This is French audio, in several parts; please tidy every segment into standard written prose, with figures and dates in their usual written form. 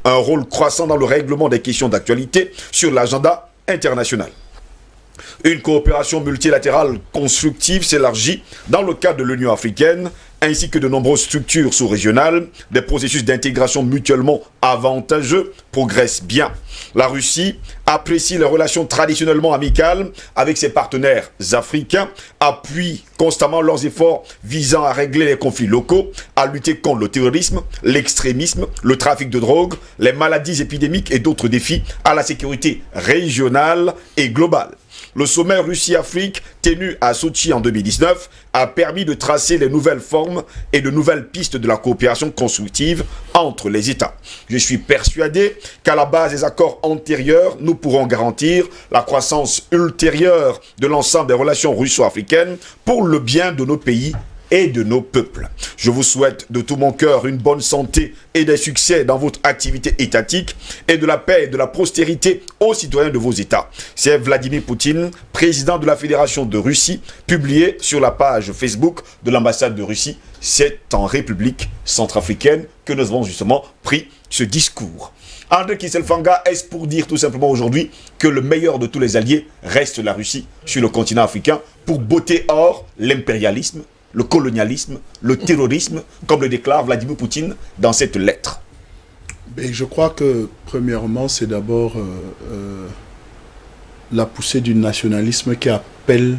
un rôle croissant dans le règlement des questions d'actualité sur l'agenda international. Une coopération multilatérale constructive s'élargit dans le cadre de l'Union africaine, ainsi que de nombreuses structures sous-régionales. Des processus d'intégration mutuellement avantageux progressent bien. La Russie apprécie les relations traditionnellement amicales avec ses partenaires africains, appuie constamment leurs efforts visant à régler les conflits locaux, à lutter contre le terrorisme, l'extrémisme, le trafic de drogue, les maladies épidémiques et d'autres défis à la sécurité régionale et globale. Le sommet Russie-Afrique, tenu à Sochi en 2019, a permis de tracer les nouvelles formes et de nouvelles pistes de la coopération constructive entre les États. Je suis persuadé qu'à la base des accords antérieurs, nous pourrons garantir la croissance ultérieure de l'ensemble des relations russo-africaines pour le bien de nos pays et de nos peuples. Je vous souhaite de tout mon cœur une bonne santé et des succès dans votre activité étatique et de la paix et de la prospérité aux citoyens de vos États. C'est Vladimir Poutine, président de la Fédération de Russie, publié sur la page Facebook de l'ambassade de Russie. C'est en République centrafricaine que nous avons justement pris ce discours. André Kisselfanga, est-ce pour dire tout simplement aujourd'hui que le meilleur de tous les alliés reste la Russie sur le continent africain pour botter hors l'impérialisme, le colonialisme, le terrorisme, comme le déclare Vladimir Poutine dans cette lettre? Je crois que, premièrement, c'est d'abord la poussée du nationalisme qui appelle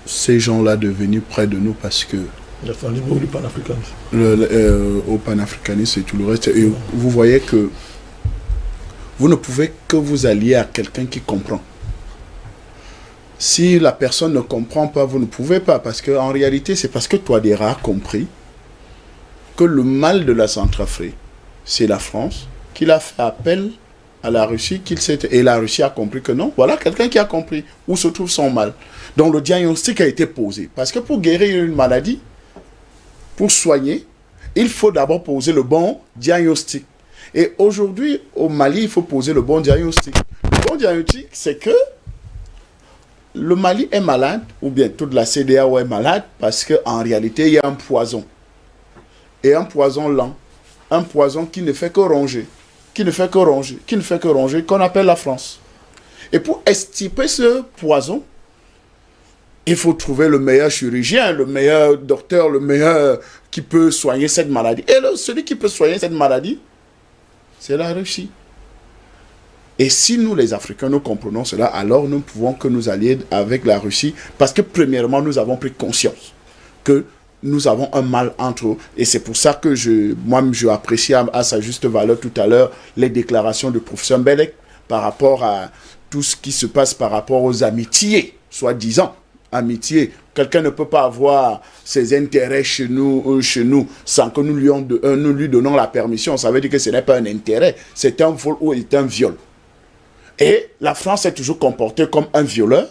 ces gens-là de venir près de nous parce que... Du panafricanisme. Au panafricanisme et tout le reste. Et vous voyez que vous ne pouvez que vous allier à quelqu'un qui comprend. Si la personne ne comprend pas, vous ne pouvez pas. Parce qu'en réalité, c'est parce que Touadéra a compris que le mal de la Centrafrique, c'est la France, qu'il a fait appel à la Russie, et la Russie a compris que non. Voilà quelqu'un qui a compris où se trouve son mal. Donc le diagnostic a été posé. Parce que pour guérir une maladie, pour soigner, il faut d'abord poser le bon diagnostic. Et aujourd'hui, au Mali, il faut poser le bon diagnostic. Le bon diagnostic, c'est que le Mali est malade, ou bien toute la CEDEAO est malade, parce qu'en réalité, il y a un poison. Et un poison lent. Un poison qui ne fait que ronger. Qui ne fait que ronger. Qui ne fait que ronger, qu'on appelle la France. Et pour extirper ce poison, il faut trouver le meilleur chirurgien, le meilleur docteur, le meilleur qui peut soigner cette maladie. Et celui qui peut soigner cette maladie, c'est la Russie. Et si nous, les Africains, nous comprenons cela, alors nous ne pouvons que nous allier avec la Russie, parce que premièrement, nous avons pris conscience que nous avons un mal entre eux. Et c'est pour ça que moi-même, je apprécie à sa juste valeur tout à l'heure les déclarations du professeur Mbelek par rapport à tout ce qui se passe par rapport aux amitiés, soi-disant amitié. Quelqu'un ne peut pas avoir ses intérêts chez nous sans que nous lui donnons la permission. Ça veut dire que ce n'est pas un intérêt, c'est un vol ou c'est un viol. Et la France s'est toujours comportée comme un violeur,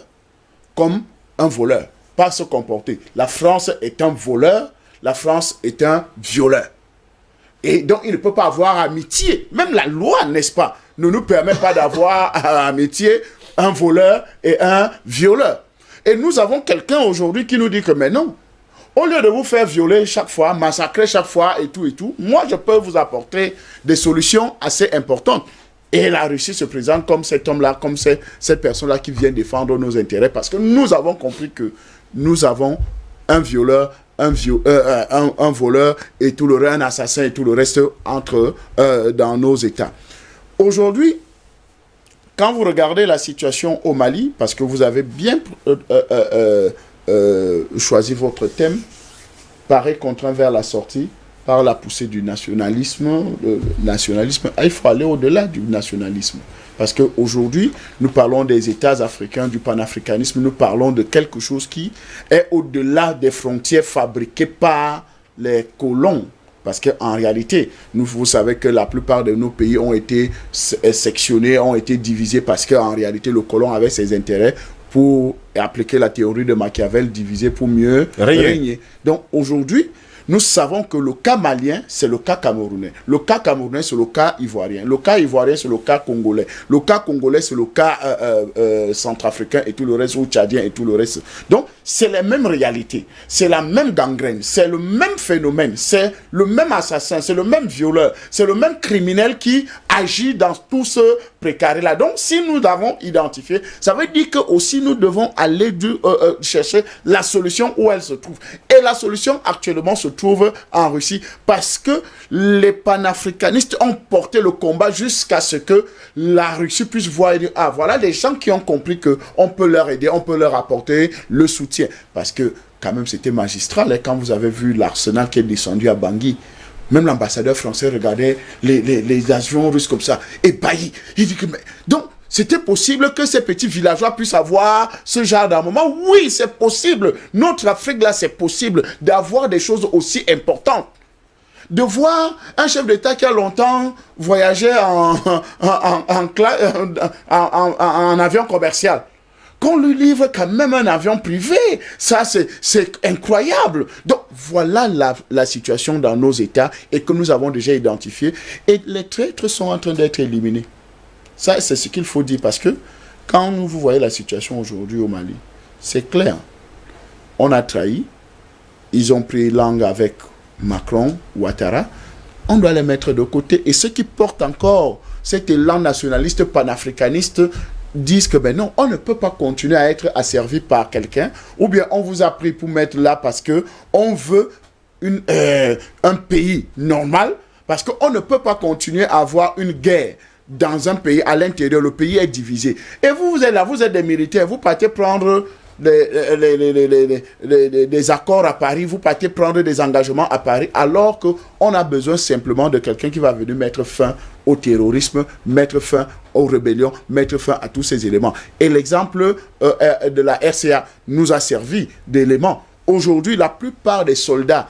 comme un voleur. Pas se comporter. La France est un voleur, la France est un violeur. Et donc, il ne peut pas avoir amitié. Même la loi, n'est-ce pas, ne nous permet pas d'avoir amitié un voleur et un violeur. Et nous avons quelqu'un aujourd'hui qui nous dit que, mais non, au lieu de vous faire violer chaque fois, massacrer chaque fois et tout, moi, je peux vous apporter des solutions assez importantes. Et la Russie se présente comme cet homme-là, comme cette personne-là qui vient défendre nos intérêts, parce que nous avons compris que nous avons un violeur, un voleur et tout le reste, un assassin et tout le reste dans nos États. Aujourd'hui, quand vous regardez la situation au Mali, parce que vous avez bien choisi votre thème, pareil contraint vers la sortie, par la poussée du nationalisme, il faut aller au-delà du nationalisme. Parce qu'aujourd'hui, nous parlons des États africains, du panafricanisme, nous parlons de quelque chose qui est au-delà des frontières fabriquées par les colons. Parce qu'en réalité, vous savez que la plupart de nos pays ont été sectionnés, ont été divisés parce qu'en réalité, le colon avait ses intérêts pour appliquer la théorie de Machiavel, diviser pour mieux régner. Donc aujourd'hui, Nous savons que le cas malien, c'est le cas camerounais. Le cas camerounais, c'est le cas ivoirien. Le cas ivoirien, c'est le cas congolais. Le cas congolais, c'est le cas centrafricain et tout le reste, ou tchadien et tout le reste. Donc, c'est les mêmes réalités. C'est la même gangrène. C'est le même phénomène. C'est le même assassin. C'est le même violeur. C'est le même criminel qui agit dans tout ce précaré-là. Donc, si nous l'avons identifié, ça veut dire que aussi nous devons aller chercher la solution où elle se trouve. Et la solution actuellement se trouve en Russie parce que les panafricanistes ont porté le combat jusqu'à ce que la Russie puisse voir et dire, ah, voilà des gens qui ont compris qu'on peut leur aider, on peut leur apporter le soutien. Parce que quand même c'était magistral, hein, quand vous avez vu l'arsenal qui est descendu à Bangui. Même l'ambassadeur français regardait les avions russes comme ça, ébahi. Il dit que, donc, c'était possible que ces petits villageois puissent avoir ce genre d'armement. Oui, c'est possible. Notre Afrique, là, c'est possible d'avoir des choses aussi importantes. De voir un chef d'État qui a longtemps voyagé en avion commercial. Qu'on lui livre quand même un avion privé. Ça, c'est incroyable. Donc, voilà la situation dans nos États et que nous avons déjà identifié. Et les traîtres sont en train d'être éliminés. Ça, c'est ce qu'il faut dire parce que quand vous voyez la situation aujourd'hui au Mali, c'est clair. On a trahi. Ils ont pris langue avec Macron, Ouattara. On doit les mettre de côté. Et ceux qui portent encore cet élan nationaliste, panafricaniste, disent que ben non, on ne peut pas continuer à être asservi par quelqu'un, ou bien on vous a pris pour mettre là parce que on veut un pays normal, parce qu'on ne peut pas continuer à avoir une guerre dans un pays, à l'intérieur, le pays est divisé. Et vous êtes là, vous êtes des militaires, vous partez prendre des accords à Paris, vous partez prendre des engagements à Paris, alors qu'on a besoin simplement de quelqu'un qui va venir mettre fin au terrorisme, mettre fin aux rébellions, mettre fin à tous ces éléments. Et l'exemple de la RCA nous a servi d'élément. Aujourd'hui, la plupart des soldats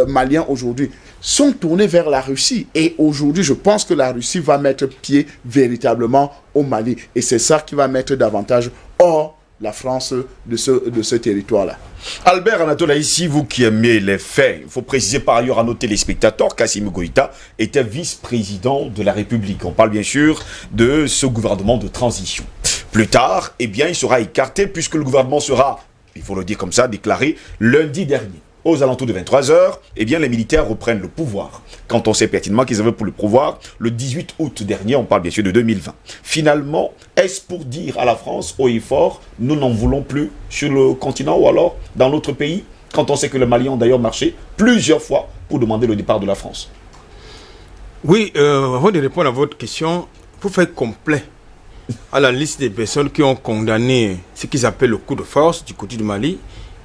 maliens aujourd'hui sont tournés vers la Russie. Et aujourd'hui, je pense que la Russie va mettre pied véritablement au Mali. Et c'est ça qui va mettre davantage hors la France de ce territoire-là. Albert Anatole, ici, vous qui aimez les faits, il faut préciser par ailleurs à nos téléspectateurs qu'Assimi Goïta était vice-président de la République. On parle bien sûr de ce gouvernement de transition. Plus tard, eh bien, il sera écarté puisque le gouvernement sera, il faut le dire comme ça, déclaré lundi dernier. Aux alentours de 23h, eh bien, les militaires reprennent le pouvoir. Quand on sait pertinemment qu'ils avaient pour le pouvoir le 18 août dernier, on parle bien sûr de 2020. Finalement, est-ce pour dire à la France, haut et fort, nous n'en voulons plus sur le continent ou alors dans notre pays, quand on sait que les Maliens ont d'ailleurs marché plusieurs fois pour demander le départ de la France? Oui, avant de répondre à votre question, pour faire complet à la liste des personnes qui ont condamné ce qu'ils appellent le coup de force du côté du Mali,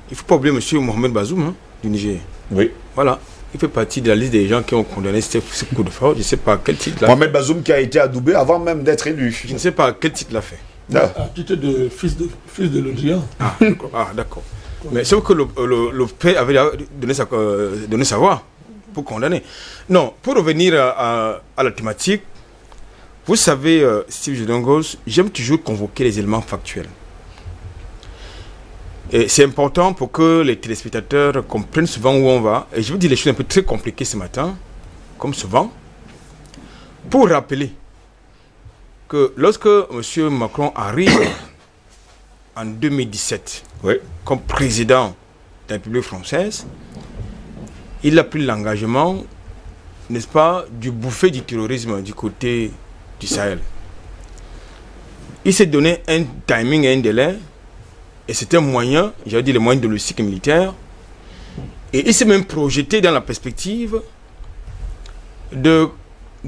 il ne faut pas oublier M. Mohamed Bazoum, hein, du Niger. Oui. Voilà. Il fait partie de la liste des gens qui ont condamné ce coup de force. Je ne sais pas à quel titre l'a Mohamed Bazoum qui a été adoubé avant même d'être élu. Je ne sais pas à quel titre l'a fait. Ah. À titre de fils de l'Odrian. Ah, d'accord. Mais sauf que le père avait donné sa voix pour condamner. Non, pour revenir à la thématique, vous savez, Steve Jedongos, j'aime toujours convoquer les éléments factuels. Et c'est important pour que les téléspectateurs comprennent souvent où on va. Et je vous dis les choses un peu très compliquées ce matin, comme souvent, pour rappeler que lorsque M. Macron arrive en 2017 comme président de la République française, il a pris l'engagement, n'est-ce pas, du bouffet du terrorisme du côté du Sahel. Il s'est donné un timing et un délai. Et c'était un moyen, j'avais dit les moyens de logistique et militaire. Et il s'est même projeté dans la perspective de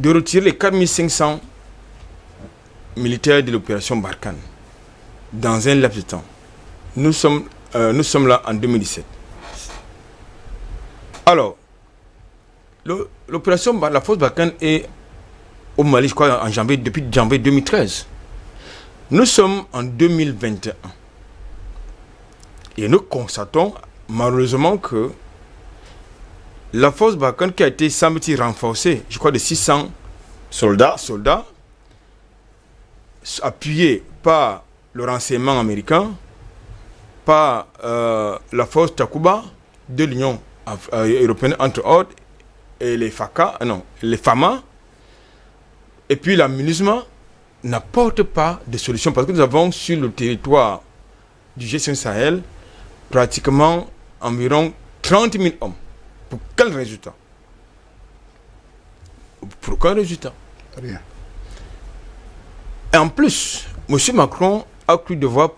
retirer les 4500 militaires de l'opération Barkhane dans un laps de temps. Nous sommes là en 2017. Alors, l'opération, la force Barkhane est au Mali, je crois, depuis janvier 2013. Nous sommes en 2021. Et nous constatons malheureusement que la force Barkhane qui a été semble-t-il renforcée, je crois de 600 soldats, appuyés par le renseignement américain, par la force Takuba de l'Union européennes, entre autres, et les FAMA, et puis la MINUSMA, n'apportent pas de solution. Parce que nous avons sur le territoire du G5 Sahel pratiquement environ 30 000 hommes. Pour quel résultat? Pour aucun résultat. Rien. Et en plus, M. Macron a cru devoir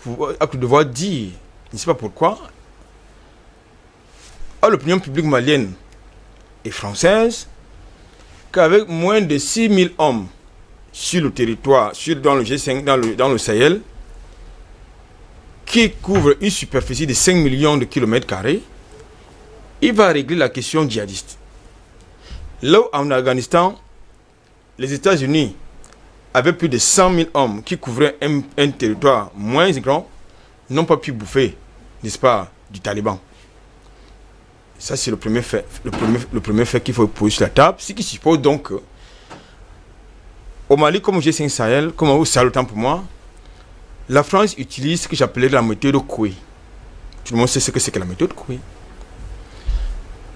dire, je ne sais pas pourquoi, à l'opinion publique malienne et française, qu'avec moins de 6 000 hommes sur le territoire, dans le G5, dans le Sahel, qui couvre une superficie de 5 millions de kilomètres carrés, il va régler la question djihadiste. Là où en Afghanistan, les États-Unis avaient plus de 100 000 hommes qui couvraient un territoire moins grand, n'ont pas pu bouffer, n'est-ce pas, du Taliban. Ça, c'est le premier fait. Le premier fait qu'il faut poser sur la table, ce qui suppose donc que, au Mali, comme au G5 Sahel, comme au Sahel, autant pour moi, la France utilise ce que j'appelais la méthode Coué. Tout le monde sait ce que c'est que la méthode Coué.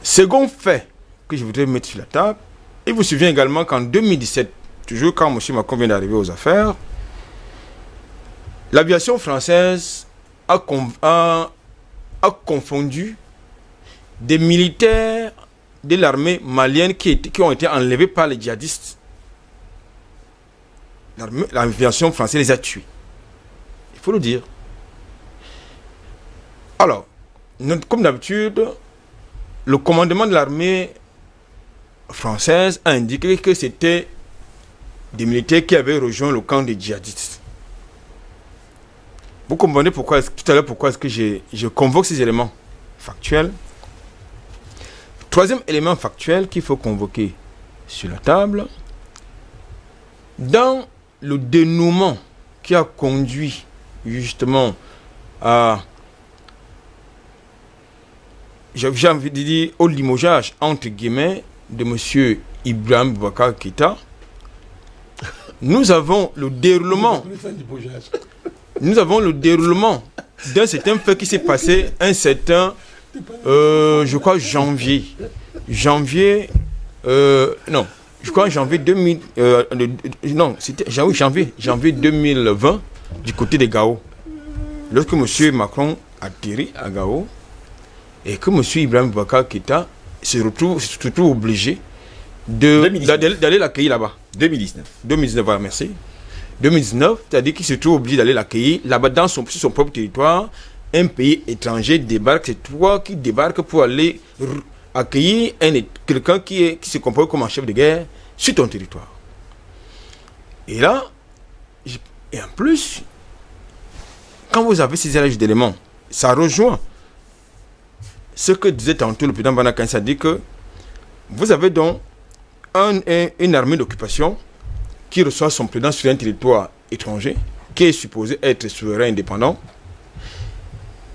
Second fait que je voudrais mettre sur la table, il vous souvient également qu'en 2017, toujours quand M. Macron vient d'arriver aux affaires, l'aviation française a confondu des militaires de l'armée malienne qui ont été enlevés par les djihadistes. L'aviation française les a tués. Il faut le dire. Alors, comme d'habitude, le commandement de l'armée française a indiqué que c'était des militaires qui avaient rejoint le camp des djihadistes. Vous comprenez tout à l'heure pourquoi est-ce que je convoque ces éléments factuels. Troisième élément factuel qu'il faut convoquer sur la table, dans le dénouement qui a conduit justement à, j'ai envie de dire, au limogeage entre guillemets de M. Ibrahim Boubacar Keïta, nous avons le déroulement d'un certain fait qui s'est passé un certain je crois janvier 2020 du côté de Gao, lorsque M. Macron atterrit à Gao et que M. Ibrahim Boubacar Keïta se retrouve obligé d'aller l'accueillir là-bas. 2019, voilà, merci. 2019, c'est-à-dire qu'il se trouve obligé d'aller l'accueillir là-bas sur son propre territoire. Un pays étranger débarque, c'est toi qui débarques pour aller accueillir quelqu'un qui se comporte comme un chef de guerre sur ton territoire. Et là, et en plus, quand vous avez ces éléments d'éléments, ça rejoint ce que disait tantôt le président Banakan, c'est-à-dire que vous avez donc une armée d'occupation qui reçoit son président sur un territoire étranger, qui est supposé être souverain indépendant,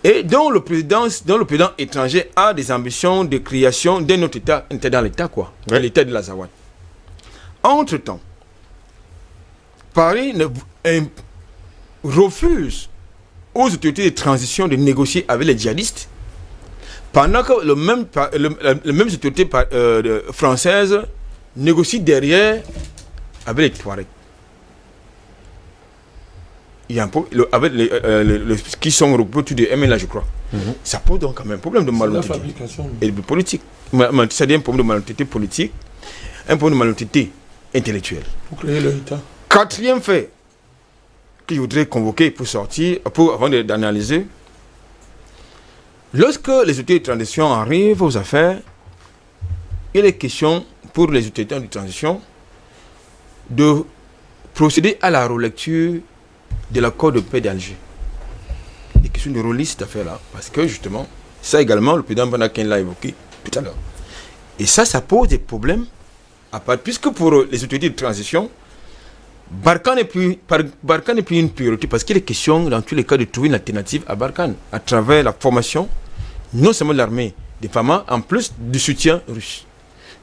et dont le président étranger a des ambitions de création d'un autre État dans l'État, quoi, ouais. L'État de l'Azawad. Entre-temps, Paris refuse aux autorités de transition de négocier avec les djihadistes, pendant que les mêmes autorités françaises négocient derrière avec les Touaregs. Il y a avec qui sont regroupés autour de MLA, je crois. Ça pose donc quand même un problème de malhonnêteté et de politique. C'est-à-dire un problème de malhonnêteté politique, un problème de malhonnêteté intellectuelle. Pour créer le État. Quatrième fait que je voudrais convoquer avant d'analyser, lorsque les autorités de transition arrivent aux affaires, il est question pour les autorités de transition de procéder à la relecture de l'accord de paix d'Alger. Il est question de relire cette affaire-là, parce que justement, ça également, le président Banakin l'a évoqué tout à l'heure. Et ça pose des problèmes, puisque pour les autorités de transition, Barkhane n'est plus une priorité, parce qu'il est question, dans tous les cas, de trouver une alternative à Barkhane, à travers la formation, non seulement de l'armée des FAMA, en plus du soutien russe.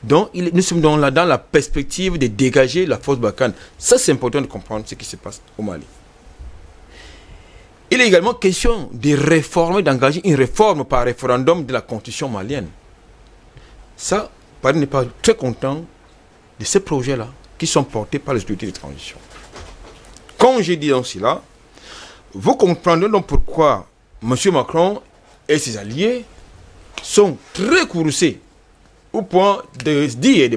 Donc, nous sommes donc là dans la perspective de dégager la force Barkhane. Ça, c'est important de comprendre ce qui se passe au Mali. Il est également question de réformer, d'engager une réforme par référendum de la constitution malienne. Ça, Paris n'est pas très content de ces projets-là qui sont portés par les autorités de transition. Quand j'ai dit donc cela, vous comprendrez donc pourquoi M. Macron et ses alliés sont très courroucés au point de dire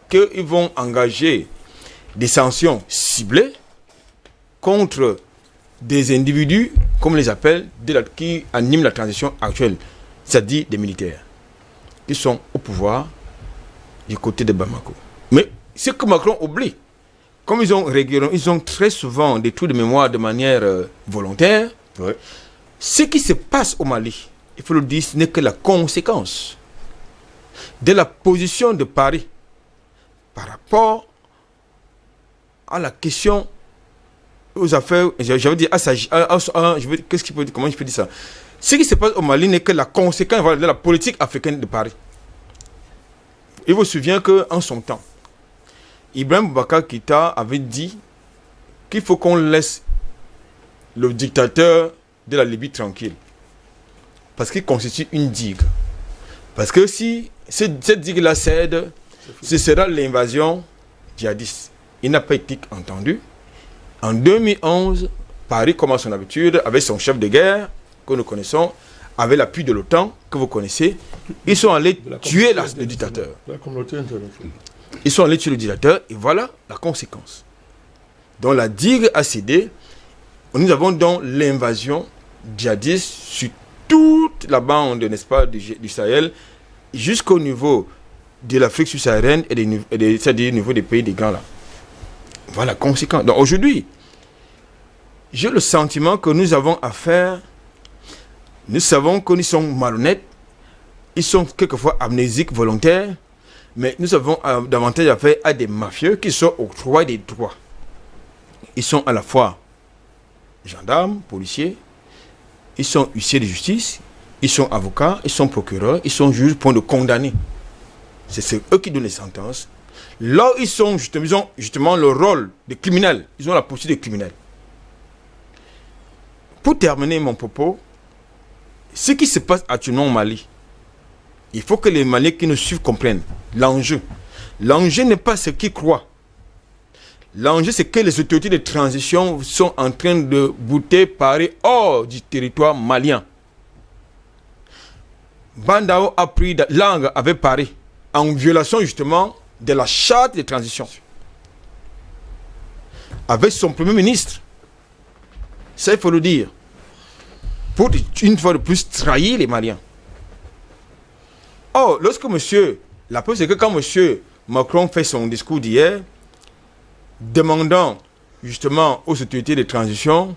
qu'ils vont engager des sanctions ciblées contre des individus, comme on les appelle, qui animent la transition actuelle, c'est-à-dire des militaires, qui sont au pouvoir du côté de Bamako. Mais ce que Macron oublie, comme ils ont très souvent des trous de mémoire de manière volontaire, ce qui se passe au Mali, il faut le dire, ce n'est que la conséquence de la position de Paris par rapport à la question aux affaires, j'avais dit, comment je peux dire ça? Ce qui se passe au Mali n'est que la conséquence de la politique africaine de Paris. Il vous souvient qu'en son temps, Ibrahim Boubacar Keïta avait dit qu'il faut qu'on laisse le dictateur de la Libye tranquille. Parce qu'il constitue une digue. Parce que si cette digue-là cède, ce sera l'invasion djihadiste. Il n'a pas été entendu. En 2011, Paris, comme à son habitude, avec son chef de guerre, que nous connaissons, avec l'appui de l'OTAN, que vous connaissez, ils sont allés tuer le dictateur. La communauté internationale. Ils sont allés tuer le dictateur, et voilà la conséquence. Donc la digue a cédé. Nous avons donc l'invasion djihadiste sur toute la bande, n'est-ce pas, du Sahel, jusqu'au niveau de l'Afrique subsaharienne c'est-à-dire au niveau des pays des Grands là. Voilà la conséquence. Donc aujourd'hui, j'ai le sentiment que nous avons affaire, nous savons que nous sommes malhonnêtes, ils sont quelquefois amnésiques volontaires, mais nous avons davantage affaire à des mafieux qui sont octroyés des droits. Ils sont à la fois gendarmes, policiers, ils sont huissiers de justice, ils sont avocats, ils sont procureurs, ils sont juges pour nous condamner. C'est eux qui donnent les sentences. Là, ils ont justement le rôle de criminels. Ils ont la posture de criminels. Pour terminer mon propos, ce qui se passe actuellement au Mali, il faut que les Maliens qui nous suivent comprennent l'enjeu. L'enjeu n'est pas ce qu'ils croient. L'enjeu, c'est que les autorités de transition sont en train de bouter Paris hors du territoire malien. Bandao a pris langue avec Paris en violation justement de la charte de transition. Avec son premier ministre, ça il faut le dire, pour une fois de plus trahir les Maliens. Or, lorsque la preuve c'est que quand monsieur Macron fait son discours d'hier, demandant justement aux autorités de transition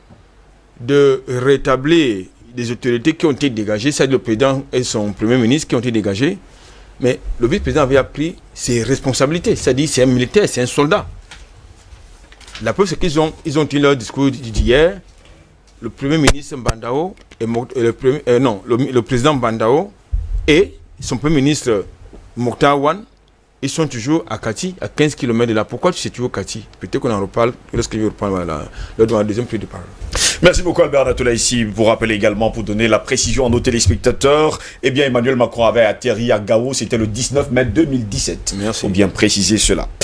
de rétablir des autorités qui ont été dégagées, c'est-à-dire le président et son premier ministre qui ont été dégagés, mais le vice-président avait pris ses responsabilités, c'est-à-dire c'est un militaire, c'est un soldat. La preuve c'est qu'ils ont tenu leur discours d'hier, le premier ministre Bandao, le président Bandao et son premier ministre Mokhtar Wan, ils sont toujours à Kati, à 15 km de là. Pourquoi tu sais toujours Kati? Peut-être qu'on en reparle lorsque je reprends lors de la deuxième prise de parole. Merci beaucoup Albert Natoula ici. Vous rappelez également, pour donner la précision à nos téléspectateurs, eh bien Emmanuel Macron avait atterri à Gao, c'était le 19 mai 2017. Merci. Faut bien préciser cela.